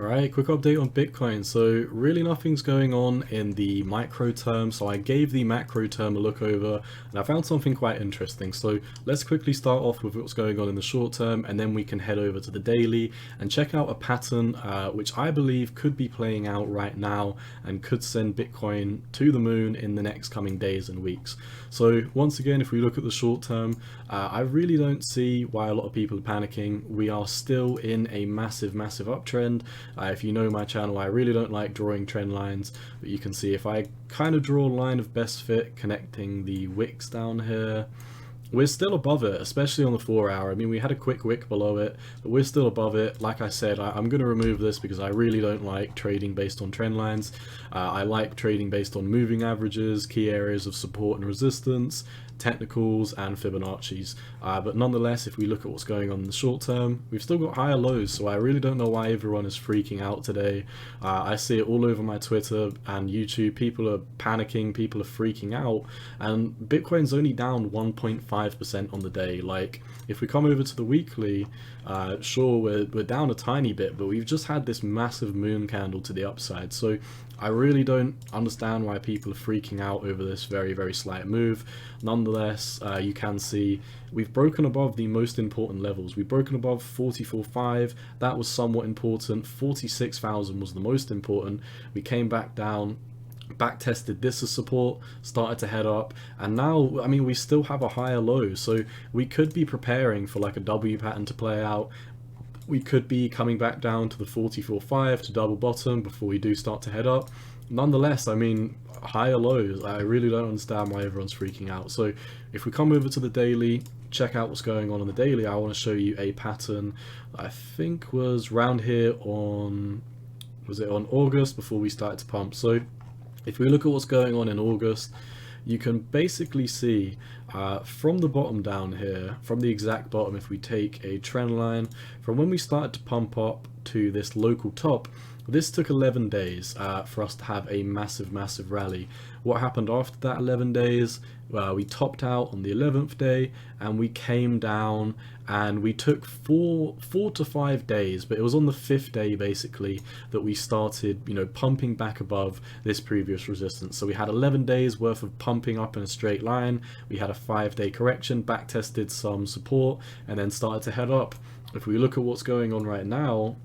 Alright, quick update on Bitcoin. So really nothing's going on in the micro term, so I gave the macro term a look over and I found something quite interesting. So let's quickly start off with what's going on in the short term, and then we can head over to the daily and check out a pattern which I believe could be playing out right now and could send Bitcoin to the moon in the next coming days and weeks. So once again, if we look at the short term, I really don't see why a lot of people are panicking. We are still in a massive uptrend. If you know my channel, I really don't like drawing trend lines, but you can see if I kind of draw a line of best fit connecting the wicks down here, we're still above it, especially on the 4 hour. I mean, we had a quick wick below it, but we're still above it. Like I said, I'm going to remove this because I really don't like trading based on trend lines. I like trading based on moving averages, key areas of support and resistance, technicals and Fibonacci's, but nonetheless, if we look at what's going on in the short term, we've still got higher lows, so I really don't know why everyone is freaking out today. I see it all over my Twitter and YouTube. People are panicking, people are freaking out, and Bitcoin's only down 1.5% on the day. Like, if we come over to the weekly, sure, we're down a tiny bit, but we've just had this massive moon candle to the upside, so I really don't understand why people are freaking out over this very slight move. Nonetheless, you can see we've broken above the most important levels. We've broken above 44.5, that was somewhat important. 46,000 was the most important. We came back down, back tested this as support, started to head up, and now, I mean, we still have a higher low, so we could be preparing for like a W pattern to play out. We could be coming back down to the 44.5 to double bottom before we do start to head up. Nonetheless, I mean, higher lows, I really don't understand why everyone's freaking out. So if we come over to the daily, check out what's going on the daily, I want to show you a pattern that I think was round here on, was it on August, before we started to pump. So if we look at what's going on in August, you can basically see from the bottom down here, from the exact bottom, if we take a trend line, from when we started to pump up to this local top, this took 11 days for us to have a massive rally. What happened after that 11 days? We topped out on the 11th day and we came down, and we took four to 5 days, but it was on the 5th day basically that we started, you know, pumping back above this previous resistance. So we had 11 days worth of pumping up in a straight line. We had a 5-day correction, back tested some support, and then started to head up. If we look at what's going on right now,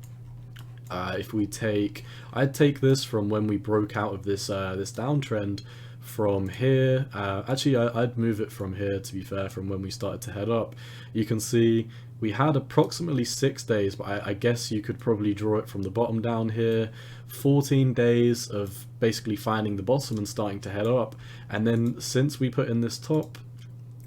if we take, I'd take this from when we broke out of this this downtrend from here. Actually, I'd move it from here, to be fair, from when we started to head up. You can see we had approximately 6 days, but I guess you could probably draw it from the bottom down here. 14 days of basically finding the bottom and starting to head up, and then since we put in this top,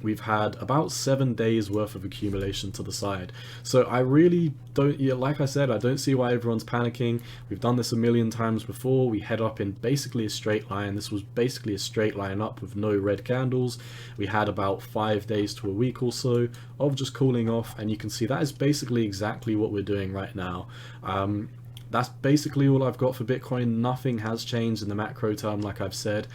we've had about 7 days worth of accumulation to the side. So I really don't, yeah, like I said, I don't see why everyone's panicking. We've done this a million times before. We head up in basically a straight line. This was basically a straight line up with no red candles. We had about 5 days to a week or so of just cooling off, and you can see that is basically exactly what we're doing right now. That's basically all I've got for Bitcoin. Nothing has changed in the macro term, like I've said.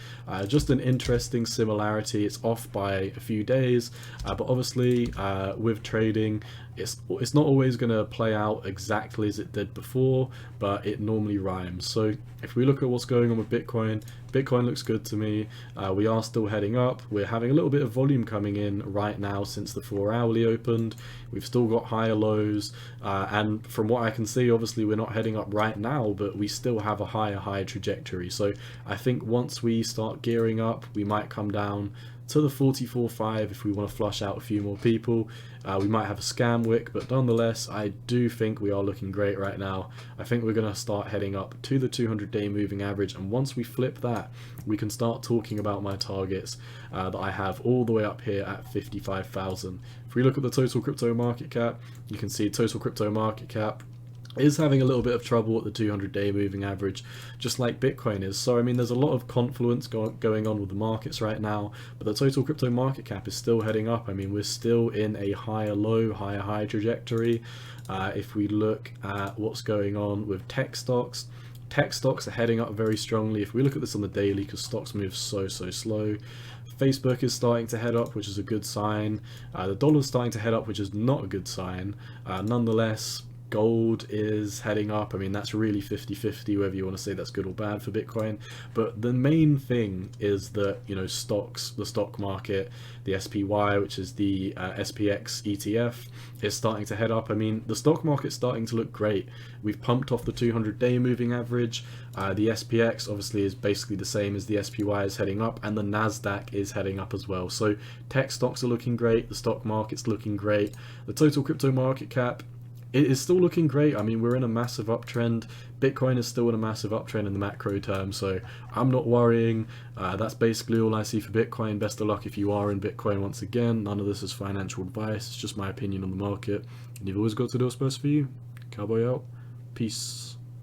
Just an interesting similarity. It's off by a few days, but obviously with trading, it's not always going to play out exactly as it did before, but it normally rhymes. So if we look at what's going on with Bitcoin, Bitcoin looks good to me. We are still heading up. We're having a little bit of volume coming in right now since the 4 hourly opened. We've still got higher lows, and from what I can see, obviously we're not heading up right now, but we still have a higher trajectory. So I think once we start gearing up, we might come down to the 44.5 if we want to flush out a few more people. We might have a scam wick, but nonetheless, I do think we are looking great right now. I think we're going to start heading up to the 200-day moving average, and once we flip that, we can start talking about my targets that I have all the way up here at 55,000. If we look at the total crypto market cap, you can see total crypto market cap is having a little bit of trouble at the 200-day moving average, just like Bitcoin is. So I mean, there's a lot of confluence going on with the markets right now, but the total crypto market cap is still heading up. I mean, we're still in a higher low, higher trajectory. If we look at what's going on with tech stocks are heading up very strongly. If we look at this on the daily, because stocks move so slow, Facebook is starting to head up, which is a good sign. The dollar's starting to head up, which is not a good sign. Nonetheless, gold is heading up. I mean, that's really 50-50 whether you want to say that's good or bad for Bitcoin. But the main thing is that, you know, stocks, the stock market, the SPY, which is the SPX ETF, is starting to head up. I mean, the stock market's starting to look great. We've pumped off the 200-day moving average. The SPX obviously is basically the same as the SPY, is heading up, and the Nasdaq is heading up as well. So tech stocks are looking great, the stock market's looking great, the total crypto market cap, it is still looking great. I mean, we're in a massive uptrend. Bitcoin is still in a massive uptrend in the macro term, so I'm not worrying. That's basically all I see for Bitcoin. Best of luck if you are in Bitcoin. Once again, none of this is financial advice, it's just my opinion on the market, and you've always got to do what's best for you. Cowboy out. Peace.